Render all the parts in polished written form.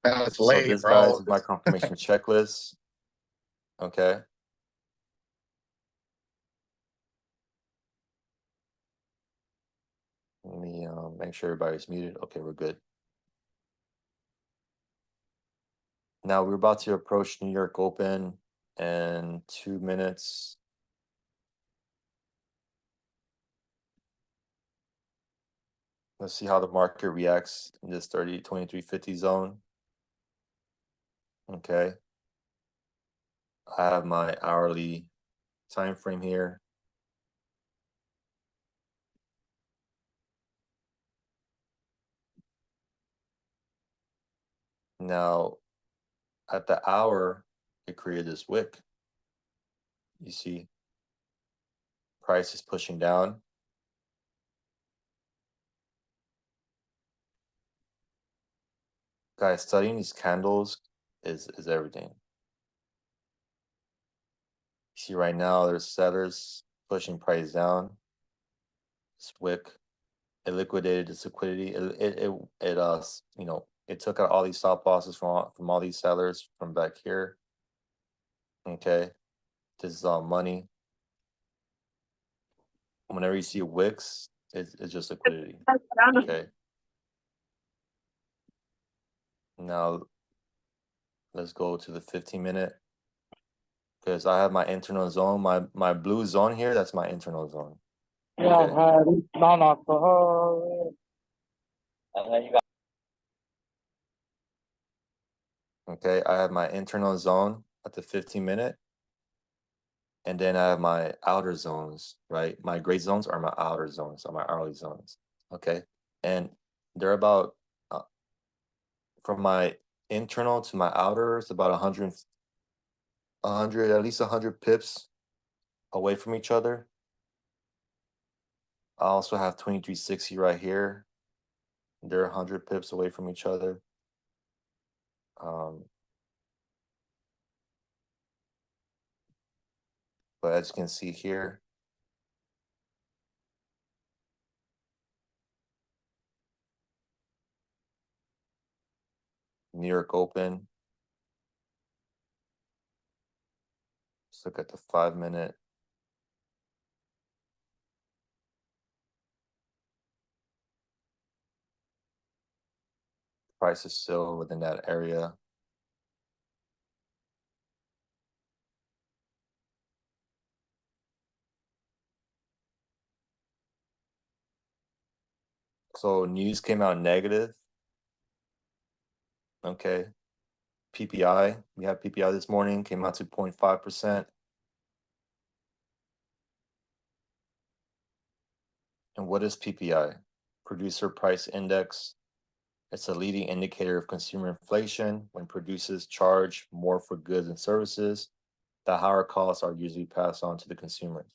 That's So late, this, guys, bro. is my confirmation checklist. Okay. Let me make sure everybody's muted. Okay, we're good. Now we're about to approach New York Open in 2 minutes. Let's see how the market reacts in this 23.50 zone. Okay. I have my hourly time frame here. Now, at the hour, it created this wick. You see, price is pushing down. Guys, studying these candles is everything. You see right now, there's sellers pushing price down. This wick, it liquidated its liquidity. It took out all these stop losses from all these sellers from back here. Okay, this is all money. Whenever you see wicks, it's just liquidity. Okay. Now let's go to the 15-minute, because I have my internal zone. My blue zone here, that's my internal zone. Okay. Okay, I have my internal zone at the 15-minute. And then I have my outer zones, right? My gray zones are my outer zones, are my hourly zones. Okay. And they're about, from my internal to my outer, it's about 100, at least 100 pips away from each other. I also have 2360 right here. They're 100 pips away from each other. But as you can see here, New York Open. Let's look at the 5-minute. Price is still within that area. So news came out negative. Okay. PPI, we have PPI this morning, came out to 0.5%. And what is PPI? Producer Price Index. It's a leading indicator of consumer inflation. When producers charge more for goods and services, the higher costs are usually passed on to the consumers.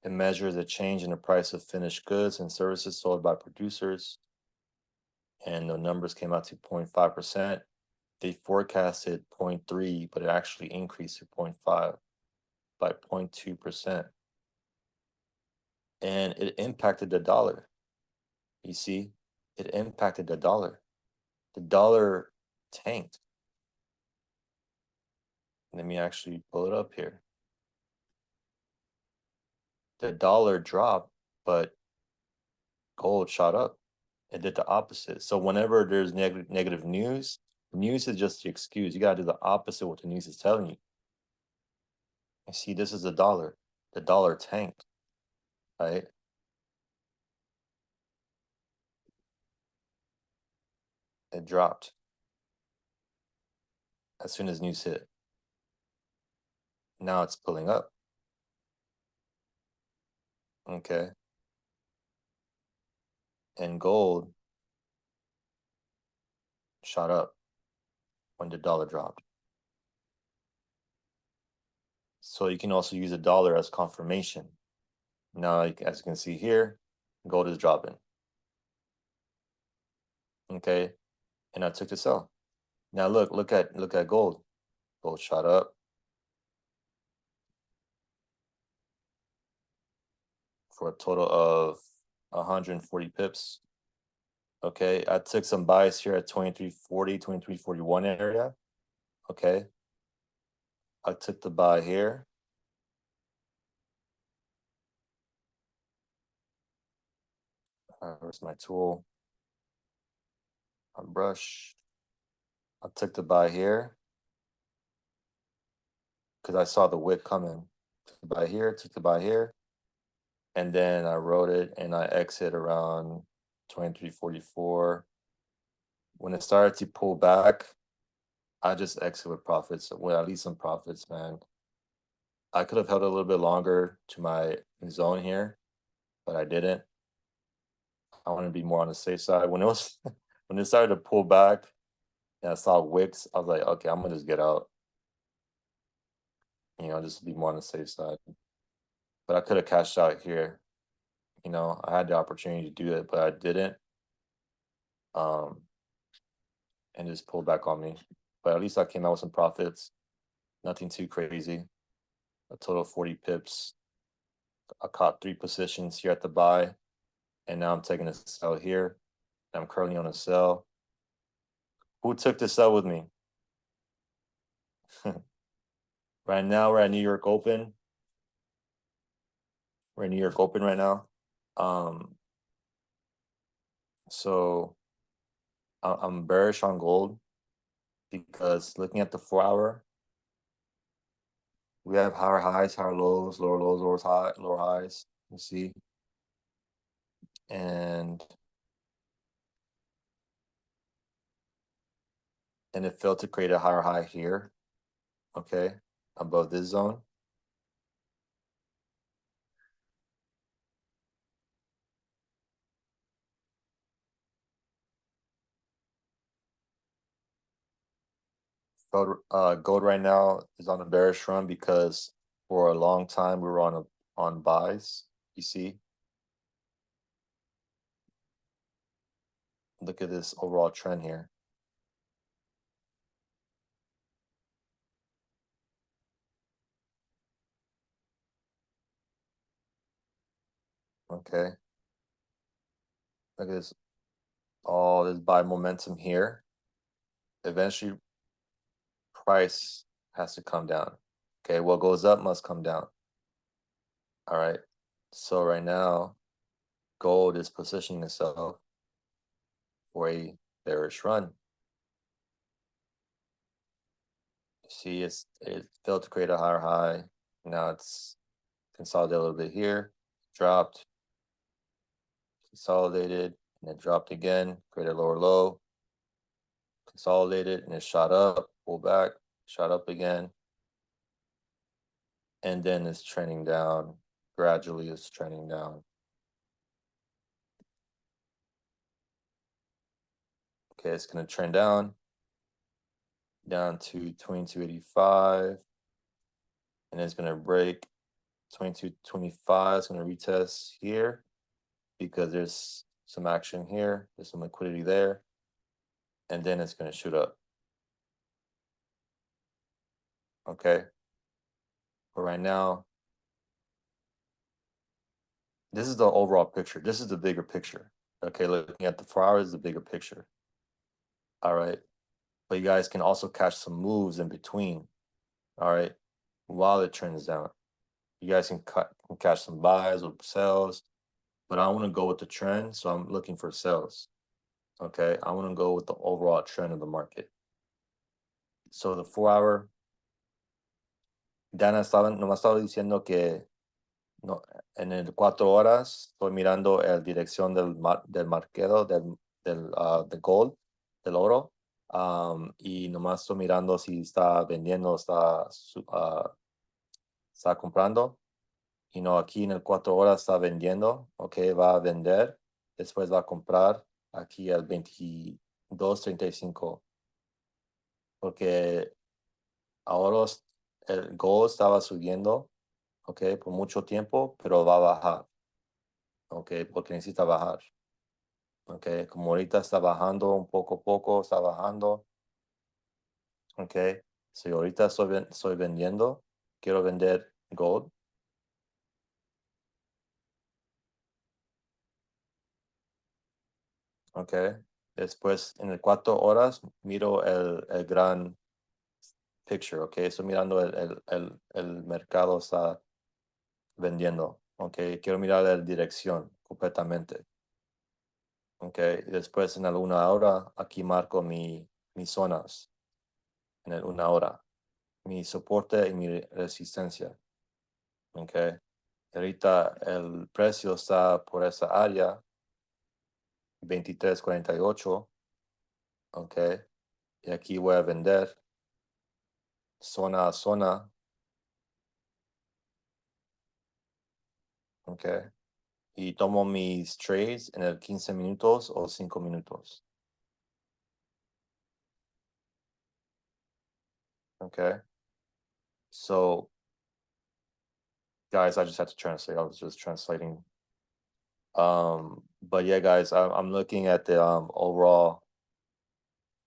It measures the change in the price of finished goods and services sold by producers. And the numbers came out to 0.5%. They forecasted 0.3, but it actually increased to 0.5 by 0.2%. And it impacted the dollar. You see, it impacted the dollar. The dollar tanked. Let me actually pull it up here. The dollar dropped, but gold shot up. It did the opposite. So whenever there's negative news, news is just the excuse. You gotta do the opposite of what the news is telling you. You see, this is the dollar. The dollar tanked, right? It dropped as soon as news hit. Now it's pulling up. Okay. And gold shot up when the dollar dropped. So you can also use a dollar as confirmation. Now, as you can see here, gold is dropping. Okay. And I took the sell. Now look at gold. Gold shot up. for a total of 140 pips. Okay, I took some buys here at 2340, 2341 area. Okay, I took the buy here. Where's my tool? My brush. I took the buy here because I saw the wick coming. Took the buy here, took the buy here, and then I wrote it and I exit around 2344. When it started to pull back, I just exit with profits, with at least some profits, man. I could have held a little bit longer to my zone here, but I didn't. I want to be more on the safe side. When it was when it started to pull back and I saw wicks, I was like, okay, I'm gonna just get out. Just to be more on the safe side. But I could have cashed out here. I had the opportunity to do it, but I didn't. Um, and just pulled back on me. But at least I came out with some profits. Nothing too crazy. A total of 40 pips. I caught 3 positions here at the buy, and now I'm taking a sell here. I'm currently on a sell. Who took the sell with me? Right now, we're at New York Open. We're in New York Open right now. So I'm bearish on gold because looking at the 4-hour, we have higher highs, higher lows, lower highs. You see, and it failed to create a higher high here. Okay, above this zone. Gold right now is on a bearish run because for a long time we were on buys. You see, look at this overall trend here. Okay, look at this. All this buy momentum here. Eventually, price has to come down. Okay, what goes up must come down. All right. So right now, gold is positioning itself for a bearish run. See, it failed to create a higher high. Now it's consolidated a little bit here, dropped, consolidated, and it dropped again, created a lower low, consolidated, and it shot up, pulled back, shot up again, and then it's trending down. Gradually, it's trending down. Okay, it's going to trend down to 2285, and it's going to break 2225. It's going to retest here because there's some action here, there's some liquidity there, and then it's going to shoot up. Okay, but right now, this is the overall picture. This is the bigger picture. Okay, looking at the 4 hours is the bigger picture. All right, but you guys can also catch some moves in between. All right, while it trends down, you guys can catch some buys or sells. But I want to go with the trend, so I'm looking for sells. Okay, I want to go with the overall trend of the market. So the 4-hour, Dana nomás estaba diciendo que no, en el 4 horas estoy mirando la dirección del marquero del gold, del oro, y nomás estoy mirando si está vendiendo, está comprando. Y no, aquí en el 4 horas está vendiendo, ok, va a vender, después va a comprar aquí al 22.35, porque ahora el gold estaba subiendo, ok, por mucho tiempo, pero va a bajar, ok, porque necesita bajar, ok, como ahorita está bajando un poco a poco, está bajando, ok, si ahorita estoy vendiendo, quiero vender gold, Ok. Después, en el 4 horas, miro el gran picture, ok. Estoy mirando el mercado está vendiendo, ok. Quiero mirar la dirección completamente, ok. Después, en alguna hora, aquí marco mis zonas, en el 1 hora, mi soporte y mi resistencia, ok. Ahorita el precio está por esa área, 23.48, ok. Y aquí voy a vender zona a zona, ok. Y tomo mis trades en el 15 minutos o 5 minutos, ok. So, guys, I just had to translate. I was just translating. But yeah, guys, I'm looking at the overall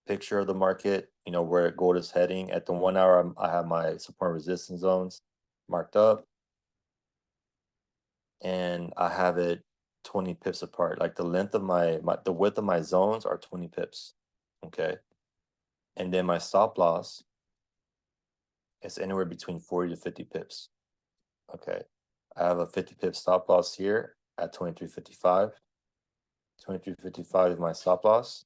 picture of the market, where gold is heading. At the 1 hour, I have my support and resistance zones marked up, and I have it 20 pips apart. Like the length of the width of my zones are 20 pips. Okay. And then my stop loss is anywhere between 40 to 50 pips. Okay. I have a 50 pip stop loss here at 23.55. 23.55 is my stop loss.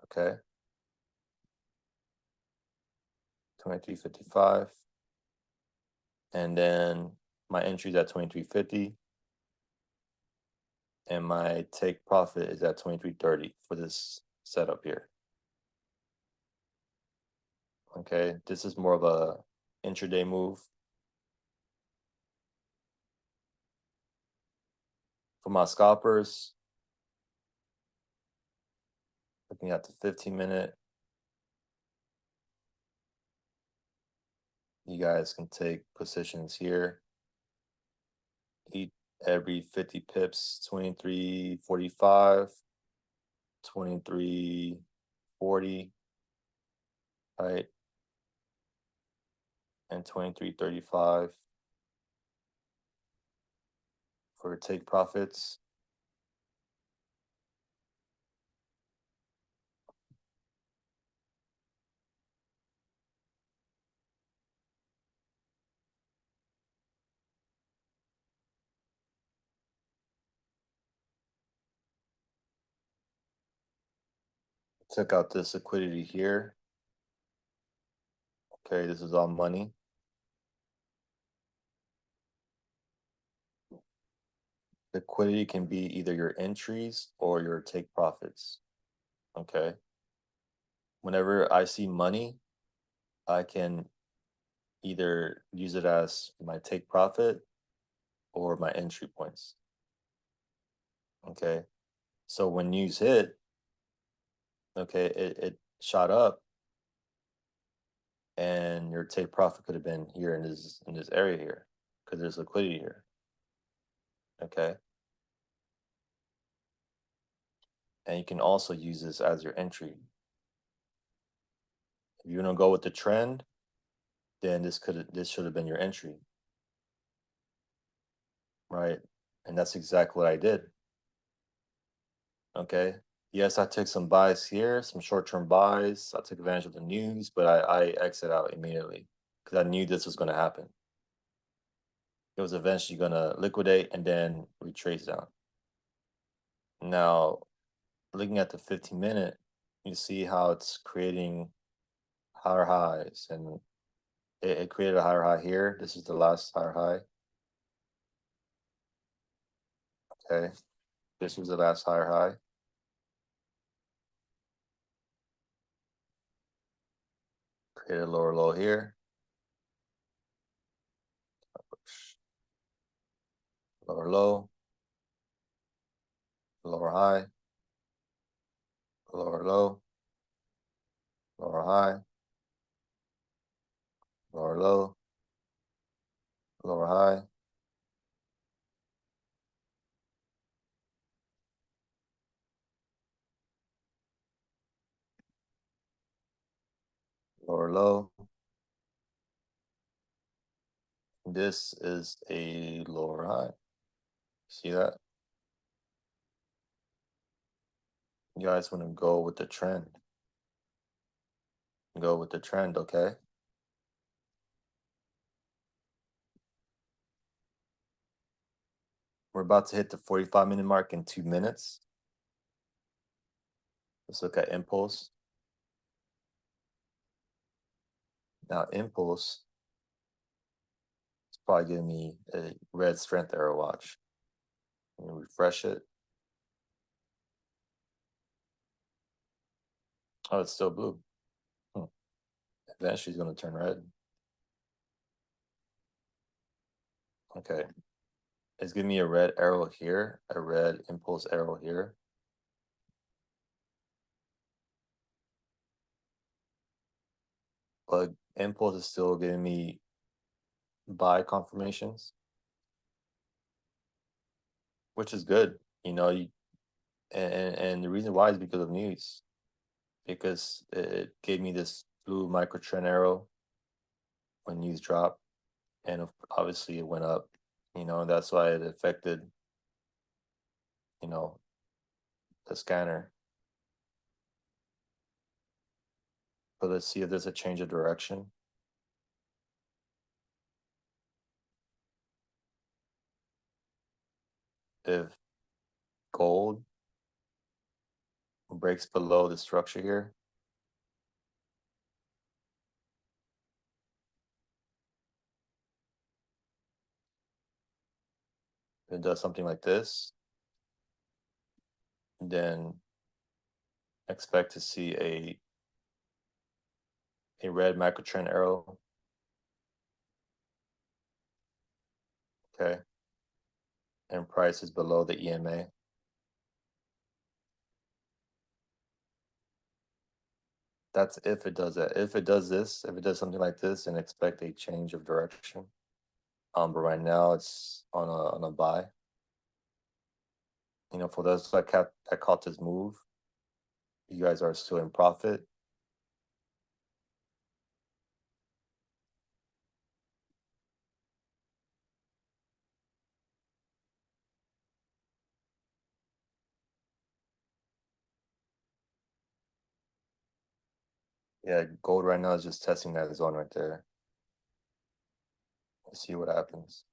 Okay. 23.55. And then my entry is at 23.50. And my take profit is at 23.30 for this setup here. Okay. This is more of a intraday move. For my scalpers, looking at the 15-minute, you guys can take positions here. Every 50 pips, 23.45, 23.40, right? And 23.35 for take profits. Took out this liquidity here. Okay, this is all money. Liquidity can be either your entries or your take profits. Okay. Whenever I see money, I can either use it as my take profit or my entry points. Okay. So when news hit, okay, it shot up, and your take profit could have been here in this area here because there's liquidity here. Okay. And you can also use this as your entry. If you want to go with the trend, then this should have been your entry. Right. And that's exactly what I did. Okay. Yes, I took some buys here, some short-term buys. I took advantage of the news, but I exit out immediately because I knew this was going to happen. It was eventually going to liquidate and then retrace down. Now, looking at the 15-minute, you see how it's creating higher highs, and it created a higher high here. This is the last higher high. Okay. This was the last higher high. Created a lower low here. Lower low. Lower high. Lower low. Lower high. Lower low. Lower high. Lower low. This is a lower high. See that? You guys want to go with the trend. Go with the trend, okay? We're about to hit the 45-minute mark in 2 minutes. Let's look at impulse. Now, impulse is probably giving me a red strength arrow watch. Let me refresh it. Oh, it's still blue. Eventually, it's going to turn red. Okay. It's giving me a red arrow here, a red impulse arrow here. But impulse is still giving me buy confirmations, which is good. You know, and the reason why is because of news, because it gave me this blue micro trend arrow when news dropped, and obviously it went up. You know, that's why it affected, you know, the scanner. But let's see if there's a change of direction. If gold breaks below the structure here, it does something like this, then expect to see a red macro trend arrow. Okay. And price is below the EMA. That's if it does that. If it does this, if it does something like this, then expect a change of direction. But right now it's on a buy. You know, for those that caught this move, you guys are still in profit. Yeah, gold right now is just testing that zone right there. Let's see what happens.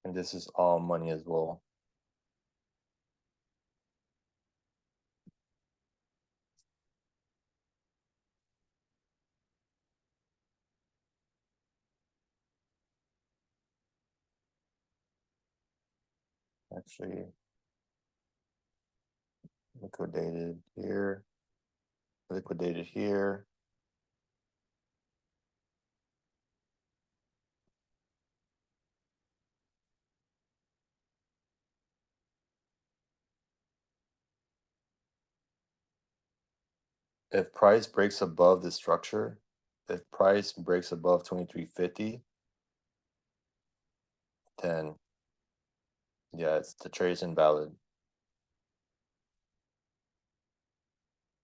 And this is all money as well. Actually, liquidated here, liquidated here. If price breaks above the structure, if price breaks above 2350, then yeah, the trade is invalid.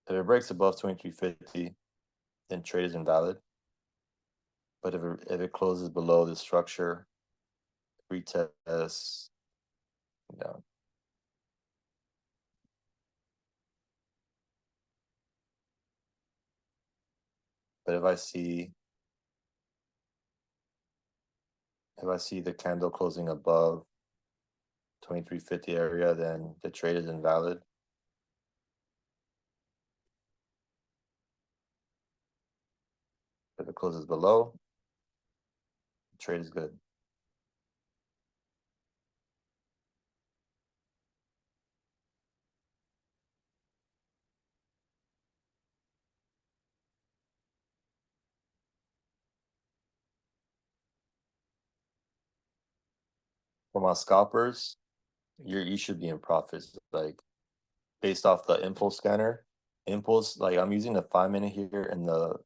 If it breaks above 2350, then trade is invalid. But if it closes below the structure, retest, no. But if I see the candle closing above 2350 area, then the trade is invalid. If it closes below, the trade is good. For my scalpers, you should be in profits, like based off the impulse scanner. Impulse, like I'm using the 5-minute here, and the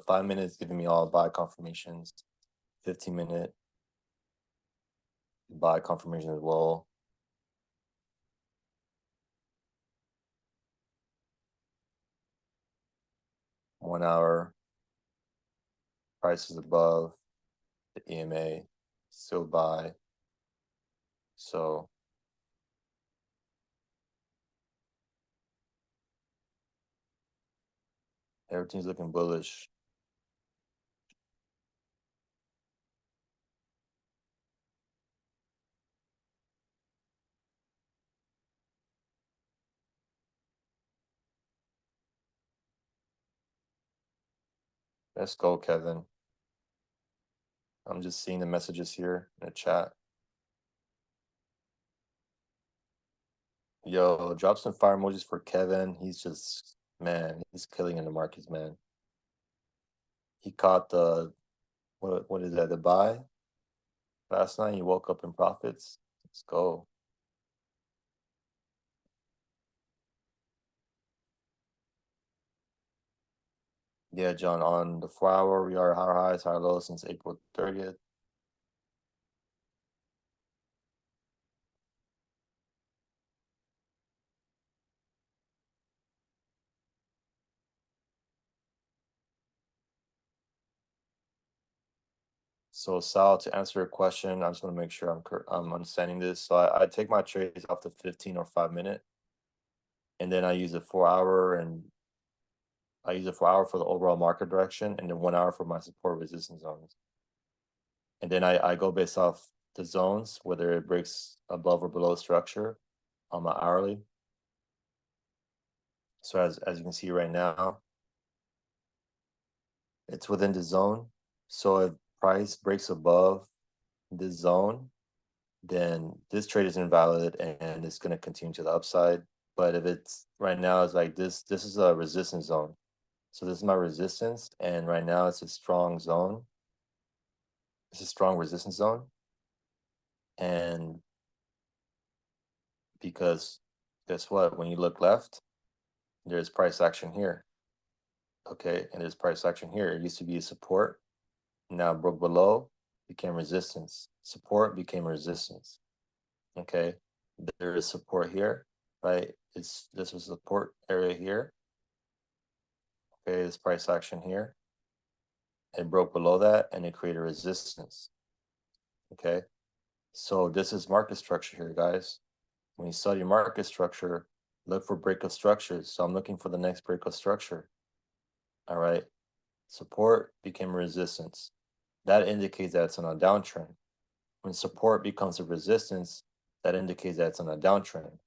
5 minutes giving me all buy confirmations. 15-minute buy confirmation as well. 1 hour, price is above the EMA, still buy. So everything's looking bullish. Let's go, Kevin. I'm just seeing the messages here in the chat. Yo, drop some fire emojis for Kevin. He's just, man, he's killing in the markets, man. He caught the, what is that, the buy last night. He woke up in profits. Let's go. Yeah, John, on the 4 hour, we are higher highs, higher lows since April 30th. So Sal, to answer your question, I just want to make sure I'm understanding this. So I take my trades off the 15 or 5 minute, and then I use a 4 hour, and I use a 4 hour for the overall market direction, and then 1 hour for my support resistance zones. And then I go based off the zones, whether it breaks above or below structure on my hourly. So as you can see right now, it's within the zone. So if price breaks above this zone, then this trade is invalid and it's going to continue to the upside. But if it's right now, it's like this is a resistance zone. So this is my resistance, and right now it's a strong zone. It's a strong resistance zone. And because guess what? When you look left, there's price action here. Okay, and there's price action here. It used to be a support, now broke below, became resistance. Support became resistance. Okay, there is support here, right? This was support area here. Okay, this price action here. It broke below that and it created resistance. Okay, so this is market structure here, guys. When you study market structure, look for break of structures. So I'm looking for the next break of structure. All right, support became resistance. That indicates that it's on a downtrend. When support becomes a resistance, that indicates that it's on a downtrend.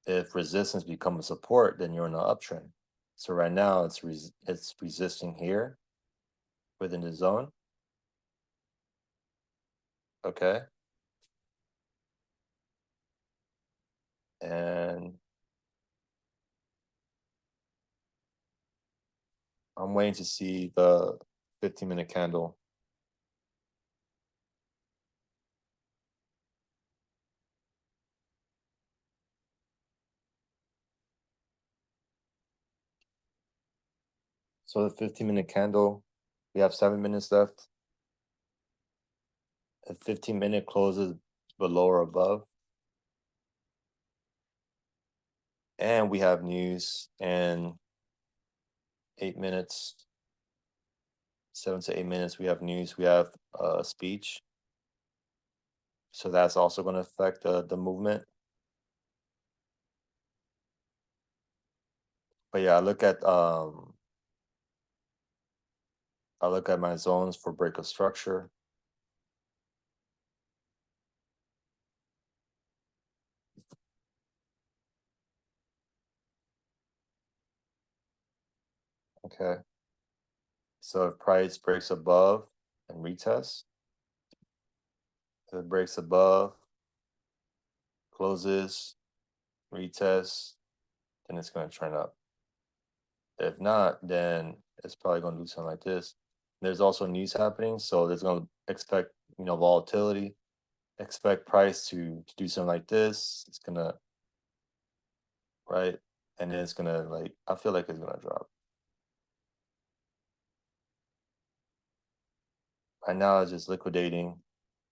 If resistance becomes support, then you're in an uptrend. So right now it's resisting here within the zone. Okay. And I'm waiting to see the 15-minute candle. So the 15-minute candle, we have 7 minutes left. The 15-minute closes below or above. And we have news in 8 minutes. 7 to 8 minutes, we have news. We have a speech. So that's also going to affect the movement. But yeah, I look at my zones for break of structure. Okay. So if price breaks above and retest, if it breaks above, closes, retest, then it's going to trend up. If not, then it's probably going to do something like this. There's also news happening, so there's going to expect volatility. Expect price to do something like this. It's gonna, right, and then it's gonna, like, I feel like it's gonna drop. Right now it's just liquidating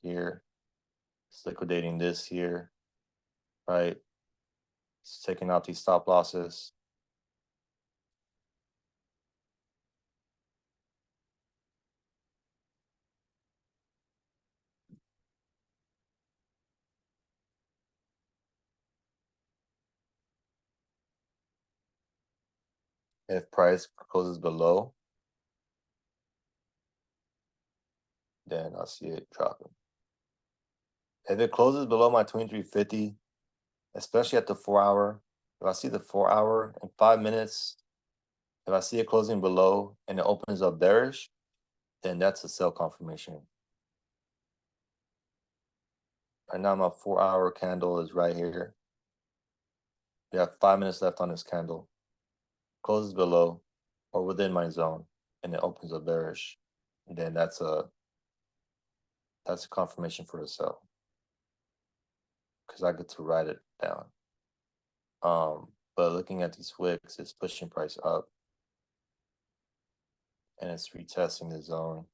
here. It's liquidating this here, right? Just taking out these stop losses. If price closes below, then I'll see it dropping. If it closes below my 2350, especially at the 4 hour, if I see the 4 hour in 5 minutes, if I see it closing below and it opens up bearish, then that's a sell confirmation. Right now, my 4 hour candle is right here. We have 5 minutes left on this candle. Closes below or within my zone, and it opens up bearish, and then that's a confirmation for a sell because I get to write it down. But looking at these wicks, it's pushing price up, and it's retesting the zone.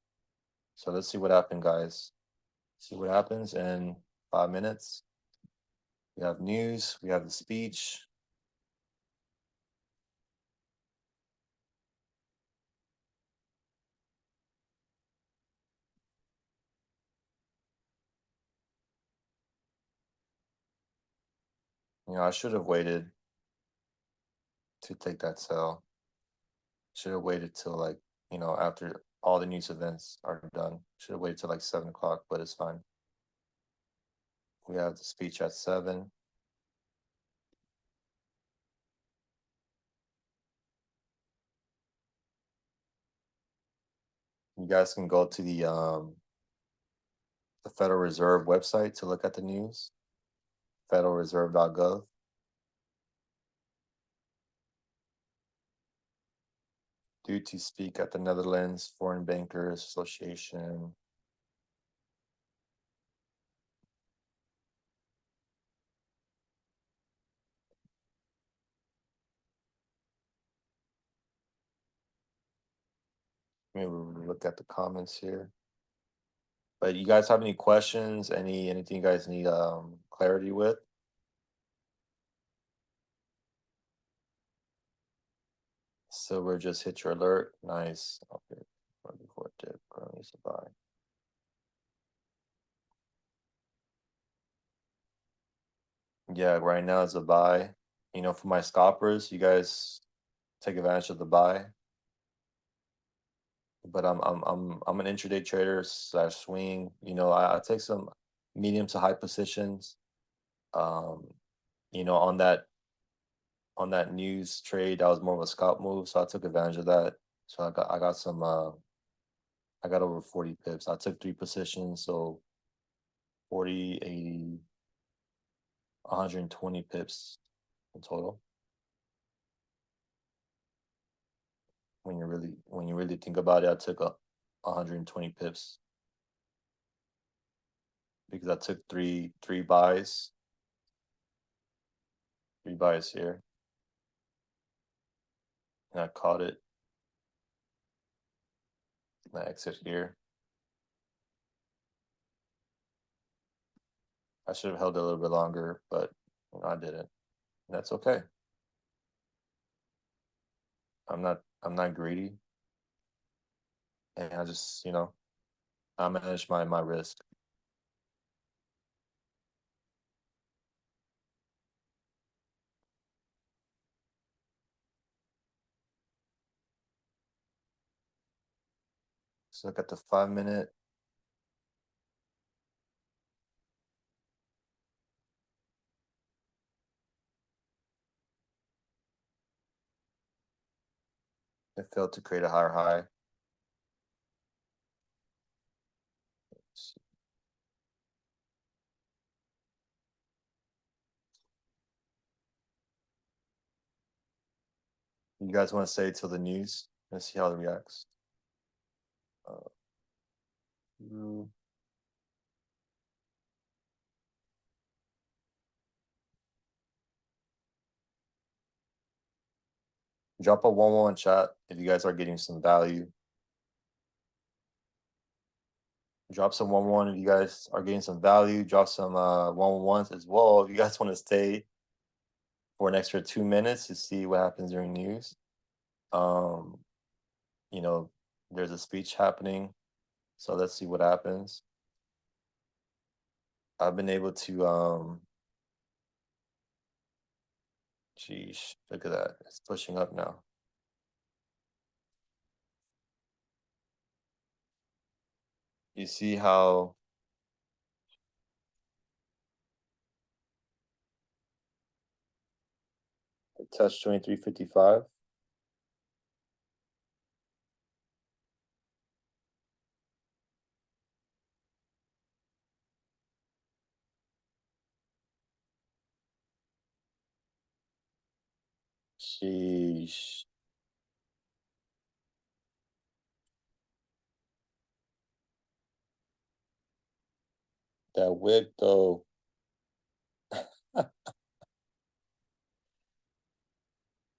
So let's see what happened, guys. See what happens in 5 minutes. We have news. We have the speech. I should have waited to take that sell. Should have waited till like, after all the news events are done. Should have waited till like 7 o'clock, but it's fine. We have the speech at 7. You guys can go to the Federal Reserve website to look at the news, federalreserve.gov. Due to speak at the Netherlands Foreign Bankers Association. Maybe we'll look at the comments here. But you guys have any questions? Anything you guys need clarity with? Silver just hit your alert. Nice. Okay. Before dip, currently is a buy. Yeah, right now it's a buy. For my scalpers, you guys take advantage of the buy. But I'm an intraday trader slash swing. I take some medium to high positions. Um, on that news trade, that was more of a scalp move, so I took advantage of that. So I got some I got over 40 pips. I took 3 positions, so 40, 80, 120 pips in total. When you really think about it, I took 120 pips because I took three buys. 3 buys here. And I caught it. And I exit here. I should have held it a little bit longer, but I didn't. And that's okay. I'm not greedy. And I just, I manage my risk. Let's look at the 5 minute. It failed to create a higher high. You guys want to say till the news? Let's see how it reacts. Mm. Drop a 1-1 chat if you guys are getting some value. Drop some 1-1 if you guys are getting some value. Drop some 1-1s as well if you guys want to stay. for an extra 2 minutes to see what happens during news. Um, you know, there's a speech happening, so let's see what happens. I've been able to geez, look at that. It's pushing up now. You see how it touched 2355? Sheesh. That wick though.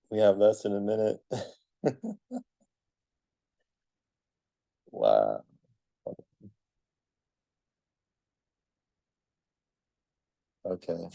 We have less than a minute. Wow. Okay.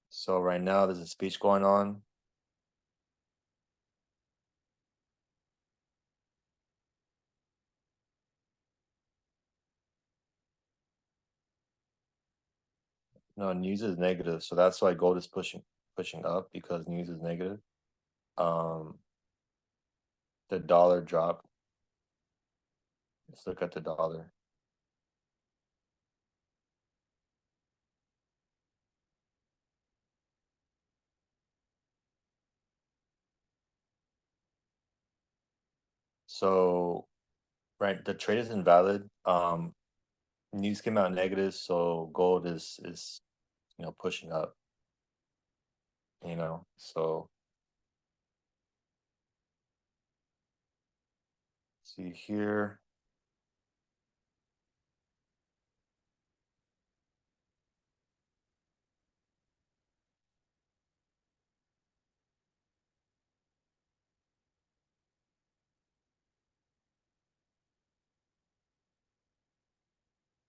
So right now there's a speech going on. No, news is negative, so that's why gold is pushing up because news is negative. Um, the dollar dropped. Let's look at the dollar. So right, the trade is invalid. News came out negative, so gold is pushing up. So see here.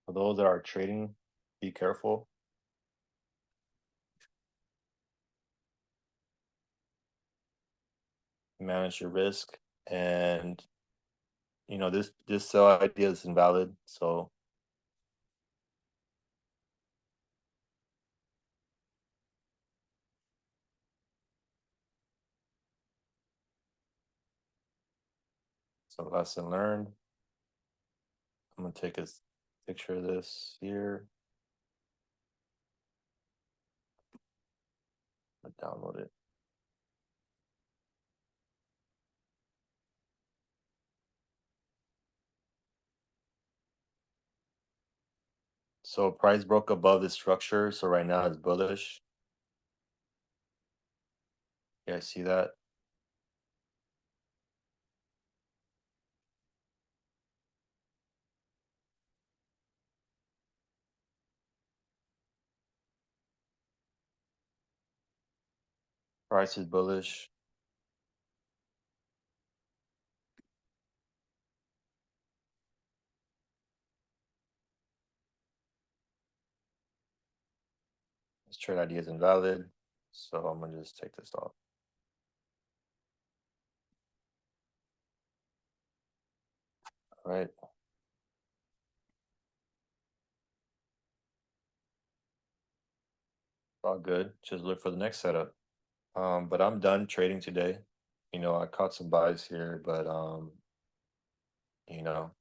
For those that are trading, be careful. Manage your risk, and this sell idea is invalid. So lesson learned. I'm gonna take a picture of this here. Download it. So price broke above the structure, so right now it's bullish. You guys see that? Price is bullish. This trade idea is invalid, so I'm gonna just take this off. All right, all good. Just look for the next setup. But I'm done trading today. I caught some buys here, but you know,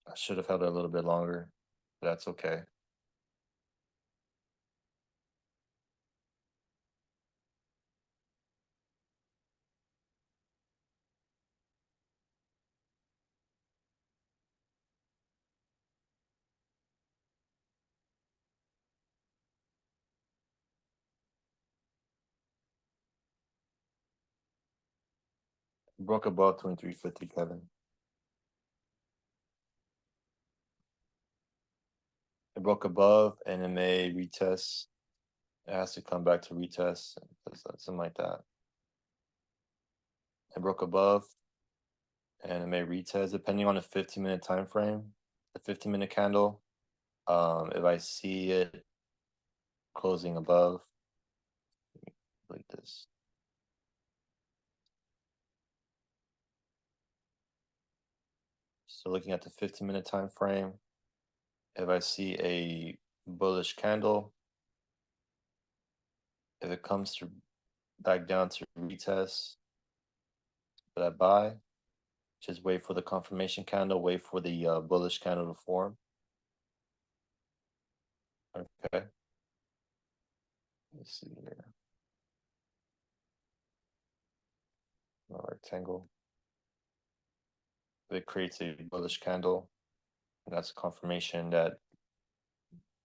I should have held it a little bit longer. But that's okay. Broke above 2350, Kevin. It broke above and it may retest. It has to come back to retest, something like that. It broke above and it may retest depending on the 15-minute time frame. The 15-minute candle. If I see it closing above, like this. So looking at the 15-minute time frame, if I see a bullish candle, if it comes to back down to retest for that buy, just wait for the confirmation candle, wait for the bullish candle to form. Okay. Let's see here. A rectangle. If it creates a bullish candle, and that's confirmation that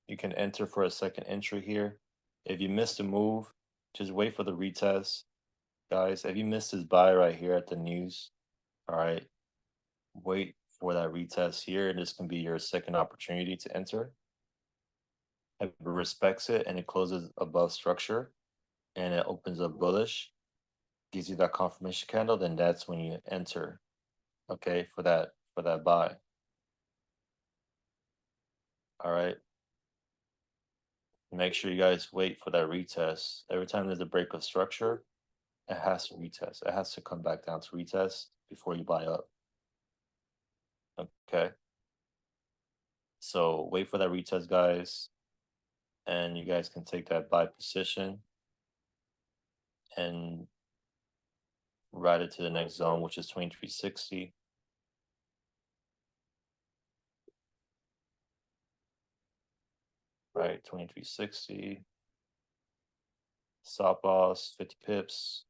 you can enter for a second entry here. If you missed a move, just wait for the retest. Guys, if you missed this buy right here at the news, all right, wait for that retest here, and this can be your second opportunity to enter. If it respects it and it closes above structure and it opens up bullish, gives you that confirmation candle, then that's when you enter. Okay, for that buy. All right. Make sure you guys wait for that retest. Every time there's a break of structure, it has to retest. It has to come back down to retest before you buy up. Okay. So wait for that retest, guys. And you guys can take that buy position and ride it to the next zone, which is 2360. Right, 2360. Stop loss, 50 pips,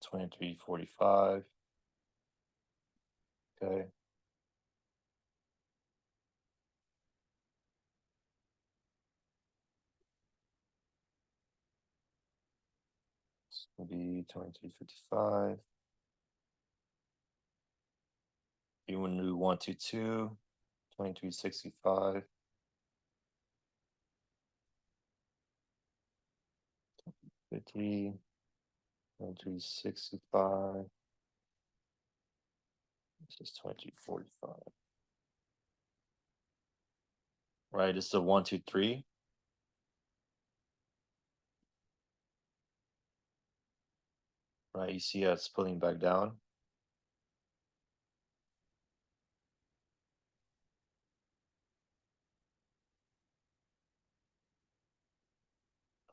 2345. Okay. It's gonna be 2355. You want to do 122, 2365. 50, 2365. This is 2345. Right, it's the 123. Right, you see how it's pulling back down.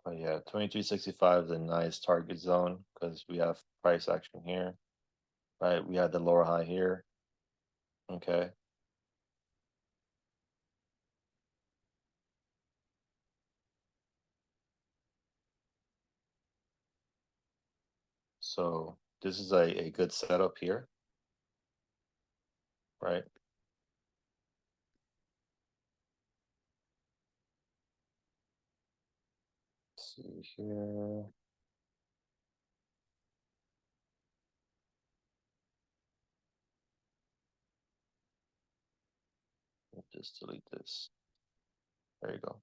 Oh yeah, 2365 is a nice target zone because we have price action here. Right, we had the lower high here. Okay. So this is a good setup here. Right. Let's see here. Just delete this. There you go.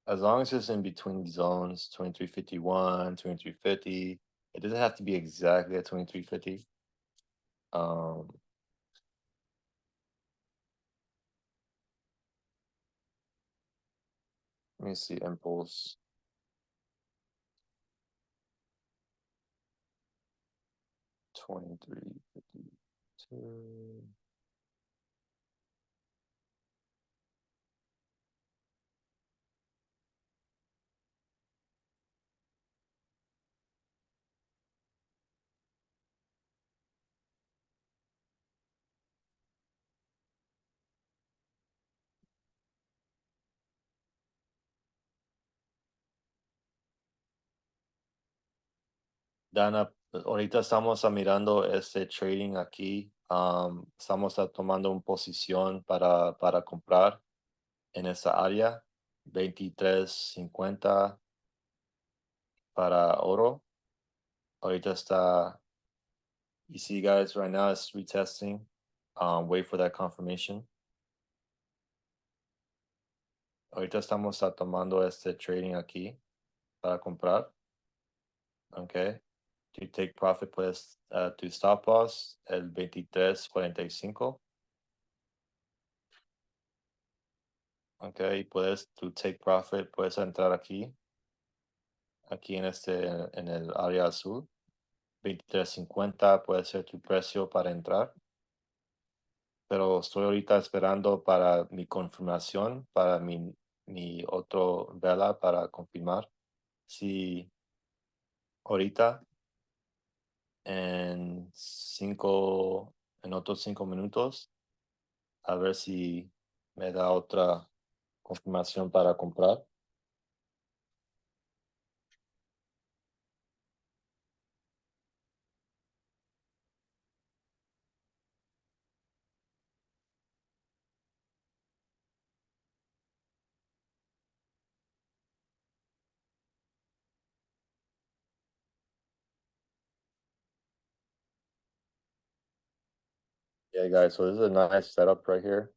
As long as it's in between zones, 2351, 2350, it doesn't have to be exactly at 2350. Um, Let me see impulse. 2352. Dana, ahorita estamos mirando este trading aquí Estamos tomando una posición para comprar en esa área, 23.50 para oro. Ahorita está, you see guys, right now it's retesting. Wait for that confirmation. Ahorita estamos tomando este trading aquí para comprar. Okay. To take profit, puedes tu stop loss, el 23.45. Okay, puedes to take profit, puedes entrar aquí en el área azul. 23.50 puede ser tu precio para entrar. Pero estoy ahorita esperando para mi confirmación, para mi otro vela para confirmar. Si ahorita en otros 5 minutos, a ver si me da otra confirmación para comprar. Yeah, guys, so this is a nice setup right here.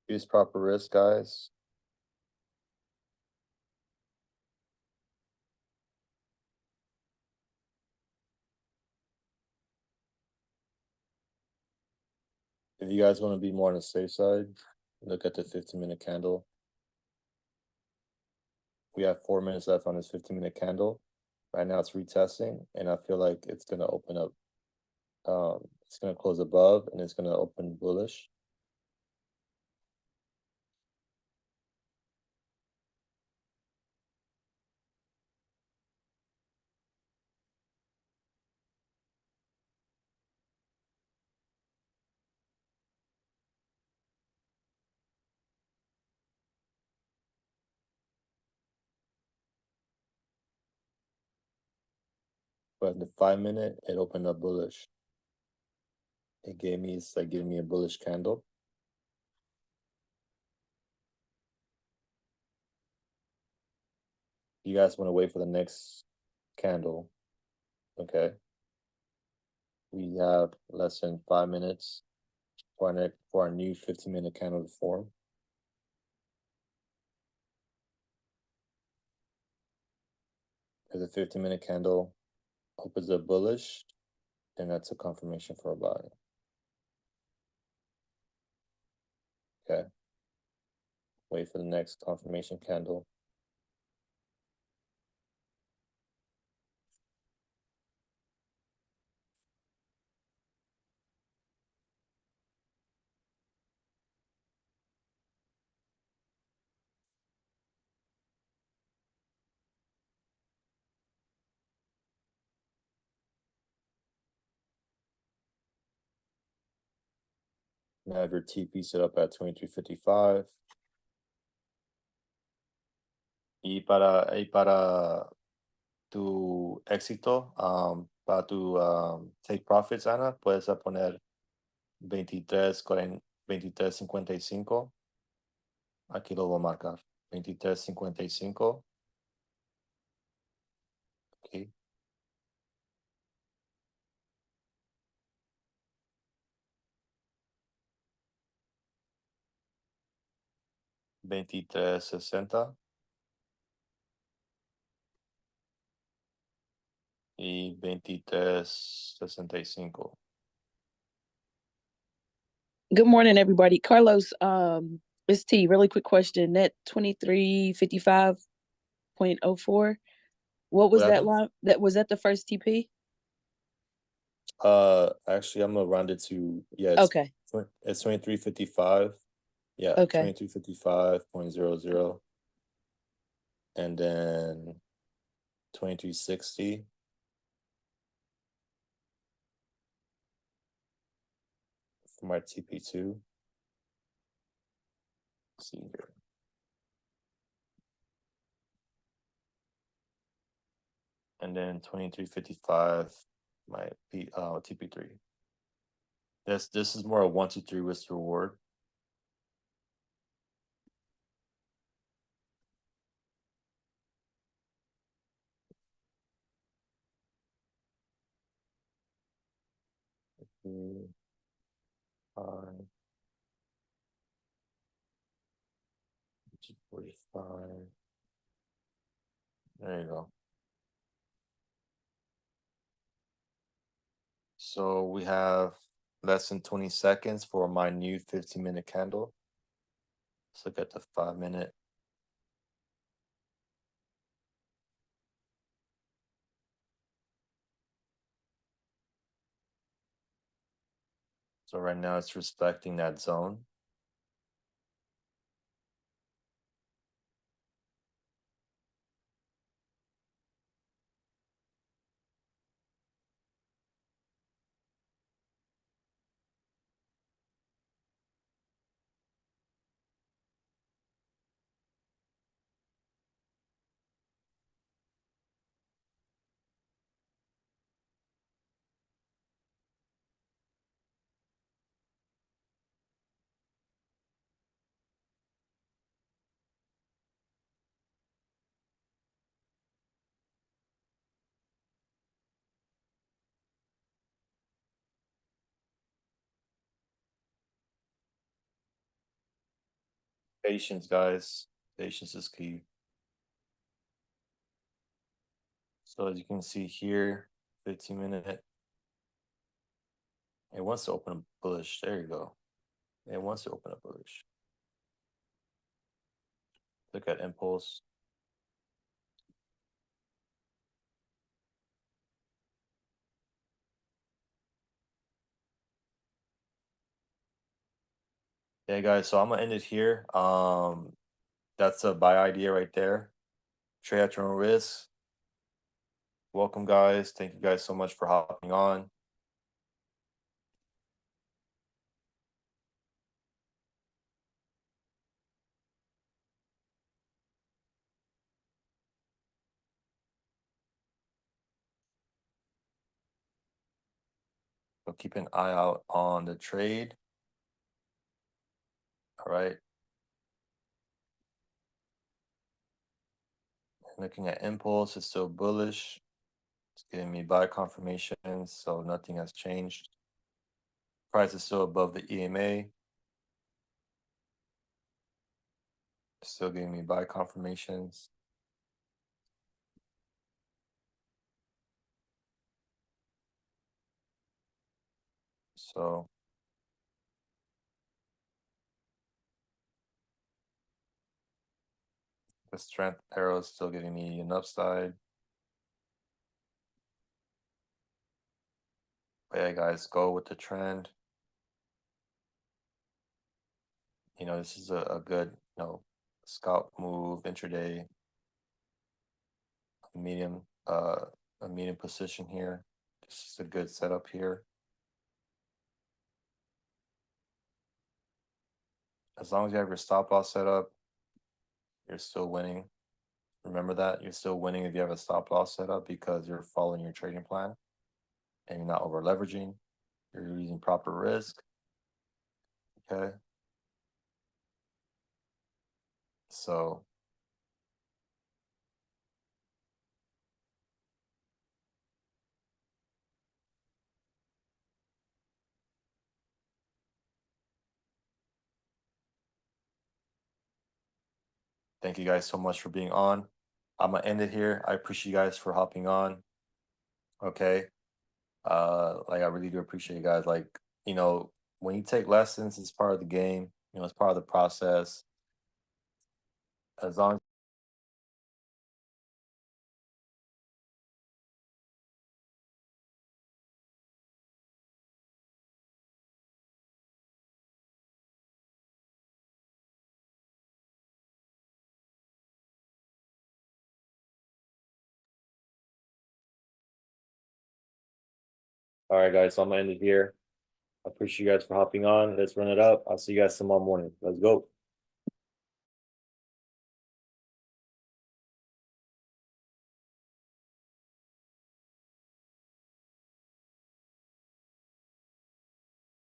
Use proper risk, guys. If you guys want to be more on the safe side, look at the 15-minute candle. We have 4 minutes left on this 15-minute candle. Right now it's retesting, and I feel like it's gonna open up. It's gonna close above, and it's gonna open bullish. But in the 5-minute, it opened up bullish. It's like giving me a bullish candle. You guys want to wait for the next candle, okay? We have less than 5 minutes for our new 15-minute candle to form. If the 15-minute candle opens up bullish, then that's a confirmation for a buy. Okay. Wait for the next confirmation candle. Now have your TP set up at 23.55. Y para tu éxito, para tu take profits, Ana, puedes poner 23.55. Aquí lo voy a marcar. 23.55. Okay. $23.60 y $23.65. Good morning, everybody. Carlos, it's T. Really quick question. That 2355.04. What was that line? Was that the first TP? Actually, I'm gonna round it to, yeah, Okay. it's 23.55. Yeah, Okay. 2355.00. And then 2360. For my TP2. Let's see here. And then 2355, my TP3. This is more a 1, 2, 3 risk reward. Mm, 5, 45. There you go. So we have less than 20 seconds for my new 15-minute candle. Let's look at the 5-minute. So right now it's respecting that zone. Patience, guys. Patience is key. So as you can see here, 15-minute. It wants to open a bullish. There you go. It wants to open a bullish. Look at impulse. Yeah, guys. So I'm gonna end it here. That's a buy idea right there. Trade at your own risk. Welcome, guys. Thank you guys so much for hopping on. So keep an eye out on the trade. All right. Looking at impulse, it's still bullish. It's giving me buy confirmation, so nothing has changed. Price is still above the EMA. Still giving me buy confirmations. So the strength arrow is still giving me an upside. But yeah, guys, go with the trend. This is a good, scalp move, intraday, medium, a medium position here. This is a good setup here. As long as you have your stop loss set up, you're still winning. Remember that you're still winning if you have a stop loss set up because you're following your trading plan and you're not over leveraging. You're using proper risk. Okay. So thank you guys so much for being on. I'm gonna end it here. I appreciate you guys for hopping on. Okay. Like I really do appreciate you guys. Like, when you take lessons, it's part of the game, it's part of the process. As long as All right, guys, so I'm gonna end it here. I appreciate you guys for hopping on. Let's run it up. I'll see you guys tomorrow morning. Let's go.